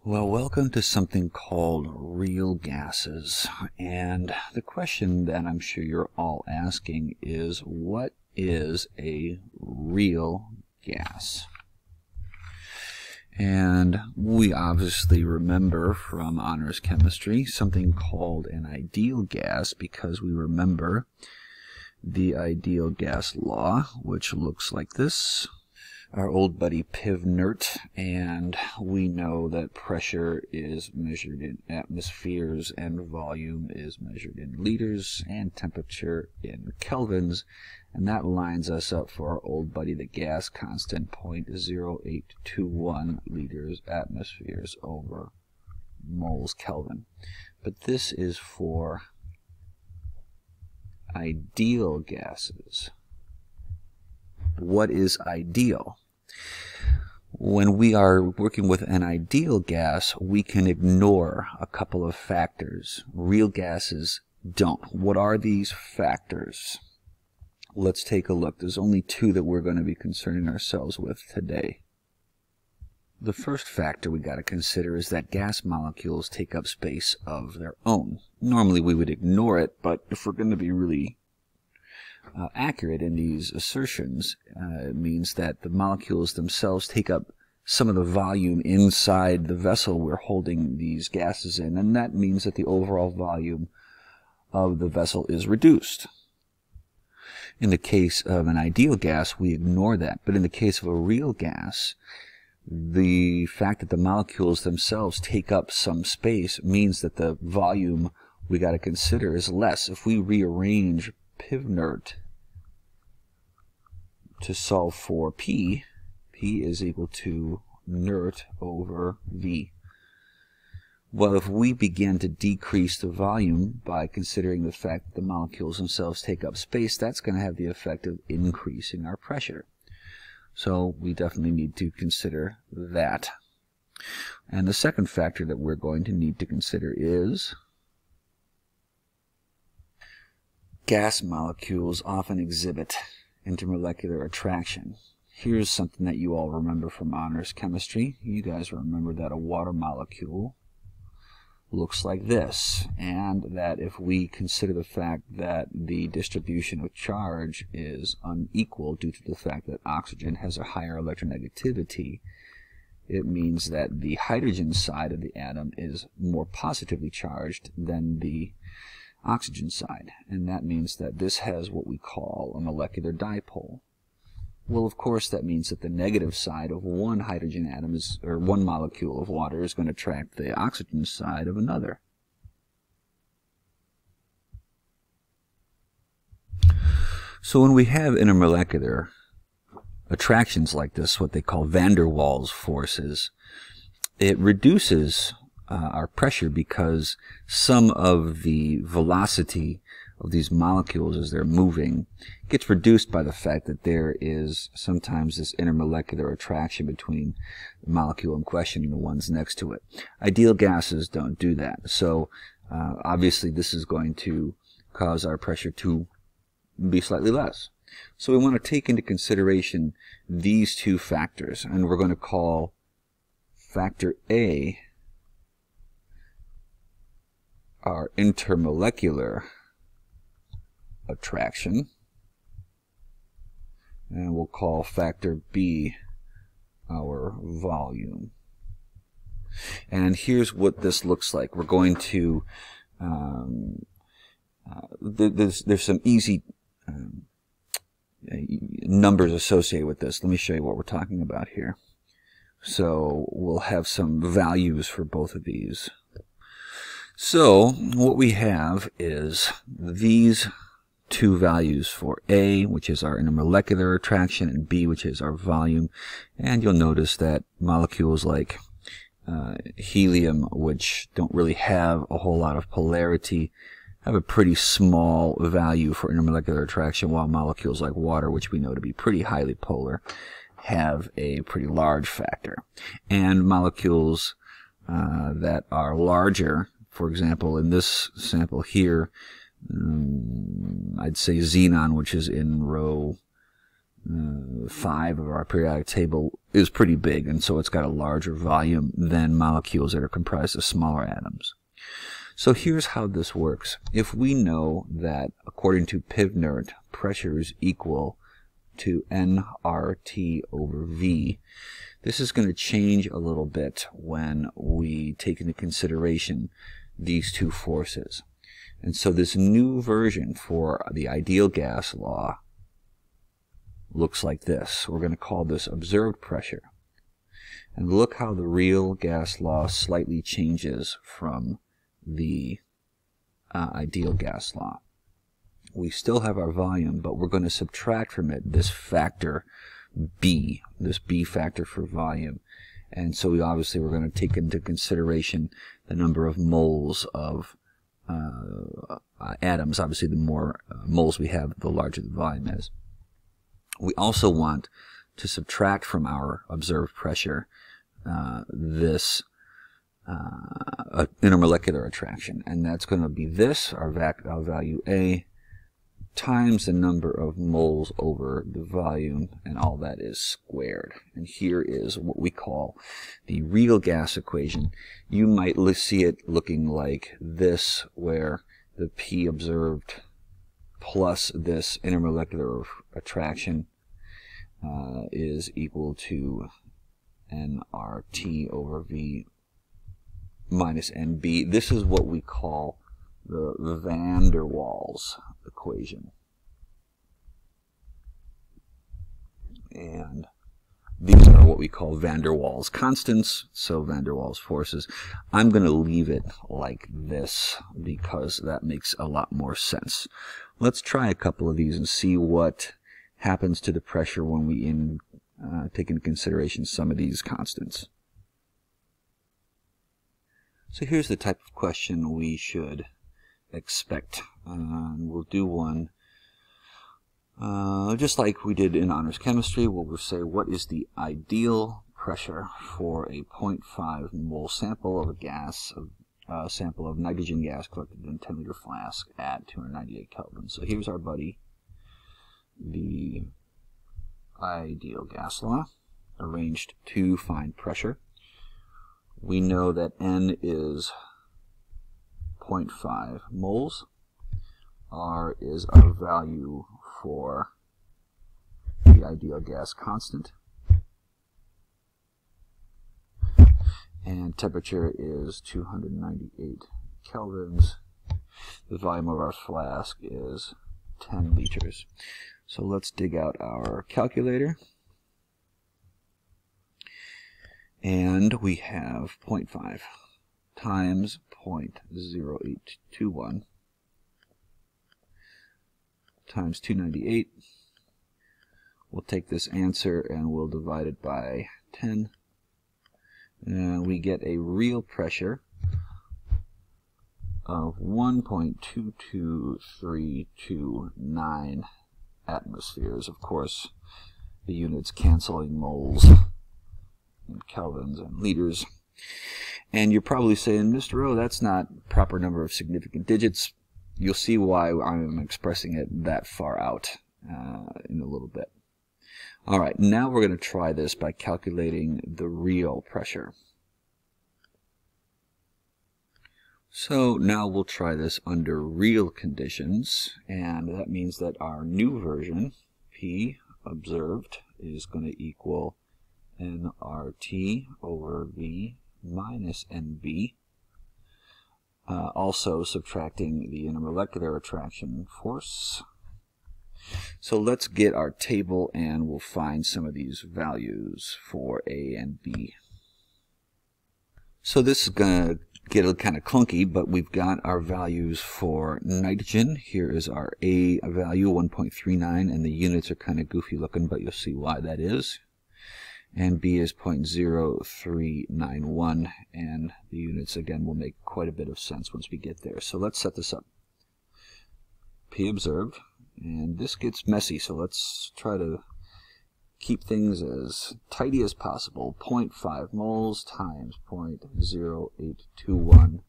Well, welcome to something called real gases. And the question that I'm sure you're all asking is, what is a real gas? And we obviously remember from honors chemistry something called an ideal gas, because we remember the ideal gas law, which looks like this. Our old buddy Piv Nert, and we know that pressure is measured in atmospheres and volume is measured in liters and temperature in kelvins, and that lines us up for our old buddy the gas constant, 0.0821 liters atmospheres over moles Kelvin. But this is for ideal gases. What is ideal? When we are working with an ideal gas, we can ignore a couple of factors. Real gases don't. What are these factors? Let's take a look. There's only two that we're going to be concerning ourselves with today. The first factor we got to consider is that gas molecules take up space of their own. Normally we would ignore it, but if we're going to be really accurate in these assertions, it means that the molecules themselves take up some of the volume inside the vessel we're holding these gases in, and that means that the overall volume of the vessel is reduced. In the case of an ideal gas, we ignore that, but in the case of a real gas, the fact that the molecules themselves take up some space means that the volume we got to consider is less. If we rearrange Piv Nert to solve for P is equal to Nert over V. Well, if we begin to decrease the volume by considering the fact that the molecules themselves take up space, that's going to have the effect of increasing our pressure. So we definitely need to consider that. And the second factor that we're going to need to consider is gas molecules often exhibit intermolecular attraction. Here's something that you all remember from honors chemistry. You guys remember that a water molecule looks like this, and that if we consider the fact that the distribution of charge is unequal due to the fact that oxygen has a higher electronegativity, it means that the hydrogen side of the atom is more positively charged than the oxygen side, and that means that this has what we call a molecular dipole. Well, of course, that means that the negative side of one hydrogen atom or one molecule of water is going to attract the oxygen side of another. So when we have intermolecular attractions like this, what they call van der Waals forces, it reduces our pressure, because some of the velocity of these molecules as they're moving gets reduced by the fact that there is sometimes this intermolecular attraction between the molecule in question and the ones next to it. Ideal gases don't do that. So obviously this is going to cause our pressure to be slightly less. So we want to take into consideration these two factors, and we're going to call factor A our intermolecular attraction, and we'll call factor B our volume. And here's what this looks like. We're going to there's some easy numbers associated with this. Let me show you what we're talking about here. So we'll have some values for both of these. So what we have is these two values for A, which is our intermolecular attraction, and B, which is our volume. And you'll notice that molecules like helium, which don't really have a whole lot of polarity, have a pretty small value for intermolecular attraction, while molecules like water, which we know to be pretty highly polar, have a pretty large factor. And molecules that are larger, for example, in this sample here, I'd say xenon, which is in row 5 of our periodic table is pretty big, and so it's got a larger volume than molecules that are comprised of smaller atoms. So here's how this works. If we know that, according to Pivnert, pressure is equal to nRT over V, this is going to change a little bit when we take into consideration these two forces. And so this new version for the ideal gas law looks like this. We're going to call this observed pressure. And look how the real gas law slightly changes from the ideal gas law. We still have our volume, but we're going to subtract from it this factor B, this B factor for volume. And so we're going to take into consideration the number of moles of atoms. Obviously, the more moles we have, the larger the volume is. We also want to subtract from our observed pressure this intermolecular attraction, and that's going to be this, our value A, times the number of moles over the volume, and all that is squared. And here is what we call the real gas equation. You might see it looking like this, where the P observed plus this intermolecular attraction is equal to nRT over V minus NB. This is what we call the van der Waals equation. And these are what we call van der Waals constants, so van der Waals forces. I'm going to leave it like this because that makes a lot more sense. Let's try a couple of these and see what happens to the pressure when we take into consideration some of these constants. So here's the type of question we should expect. We'll do one just like we did in honors chemistry. We'll say, what is the ideal pressure for a 0.5 mole sample of a gas, sample of nitrogen gas collected in a 10-liter flask at 298 Kelvin. So here's our buddy, the ideal gas law, arranged to find pressure. We know that N is 0.5 moles. R is our value for the ideal gas constant. And temperature is 298 kelvins. The volume of our flask is 10 liters. So let's dig out our calculator. And we have 0.5 times 0.0821 times 298. We'll take this answer and we'll divide it by 10. And we get a real pressure of 1.22329 atmospheres. Of course, the units canceling moles and kelvins and liters. And you're probably saying, Mr. O, that's not proper number of significant digits. You'll see why I'm expressing it that far out in a little bit. All right, now we're going to try this by calculating the real pressure. So now we'll try this under real conditions, and that means that our new version, P observed, is going to equal nRT over V minus NB, also subtracting the intermolecular attraction force. So let's get our table and we'll find some of these values for A and B. So this is going to get kind of clunky, but we've got our values for nitrogen. Here is our A value, 1.39, and the units are kind of goofy looking, but you'll see why that is. And B is 0.0391, and the units again will make quite a bit of sense once we get there. So let's set this up. P observed, and this gets messy, so let's try to keep things as tidy as possible. 0.5 moles times 0.0821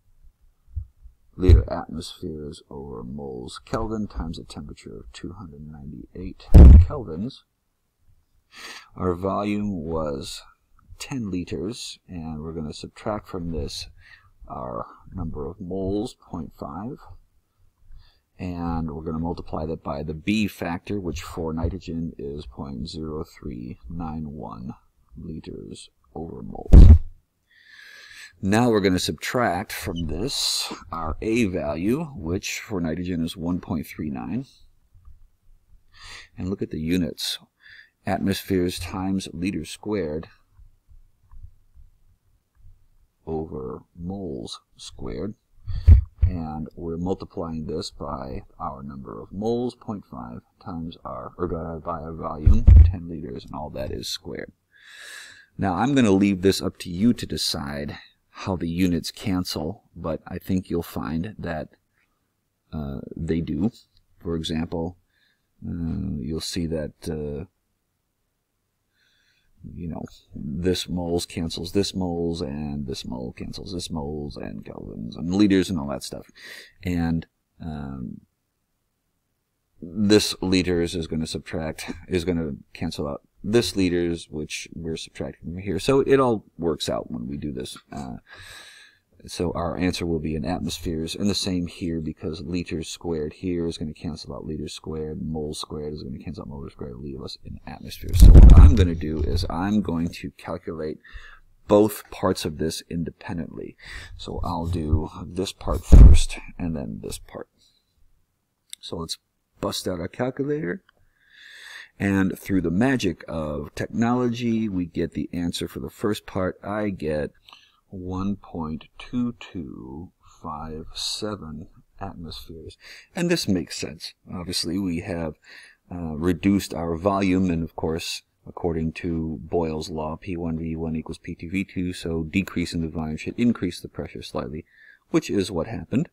liter atmospheres over moles Kelvin times a temperature of 298 kelvins. Our volume was 10 liters, and we're going to subtract from this our number of moles, 0.5, and we're going to multiply that by the B factor, which for nitrogen is 0.0391 liters over moles. Now we're going to subtract from this our A value, which for nitrogen is 1.39. And look at the units. Atmospheres times liters squared over moles squared. And we're multiplying this by our number of moles, 0.5, times our, or by our volume, 10 liters, and all that is squared. Now I'm going to leave this up to you to decide how the units cancel, but I think you'll find that they do. For example, you'll see that you know, this moles cancels this moles, and this mole cancels this moles, and kelvins and liters and all that stuff. And this liters is going to cancel out this liters, which we're subtracting from here. So it all works out when we do this. So our answer will be in atmospheres, and the same here, because liters squared here is going to cancel out liters squared, moles squared is going to cancel out moles squared, and leave us in atmospheres. So what I'm going to do is I'm going to calculate both parts of this independently. So I'll do this part first, and then this part. So let's bust out our calculator. And through the magic of technology, we get the answer for the first part. I get 1.2257 atmospheres. And this makes sense. Obviously, we have reduced our volume, and of course, according to Boyle's law, P1V1 equals P2V2, so decreasing the volume should increase the pressure slightly, which is what happened.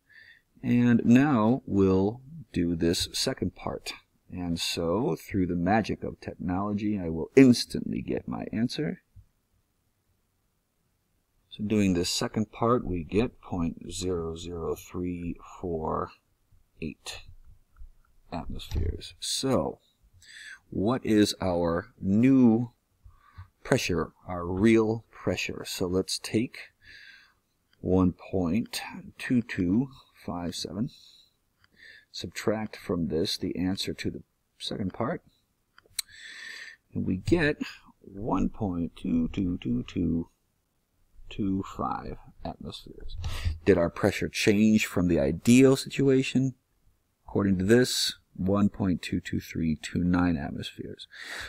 And now we'll do this second part. And so, through the magic of technology, I will instantly get my answer. So doing this second part, we get 0.00348 atmospheres. So, what is our new pressure, our real pressure? So let's take 1.2257, subtract from this the answer to the second part, and we get 1.222225 atmospheres. Did our pressure change from the ideal situation? According to this, 1.22329 atmospheres.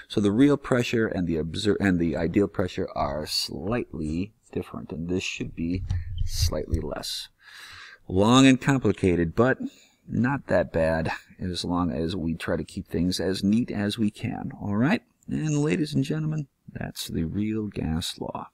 So the real pressure and the ideal pressure are slightly different, and this should be slightly less. Long and complicated, but not that bad, as long as we try to keep things as neat as we can. All right? And ladies and gentlemen, that's the real gas law.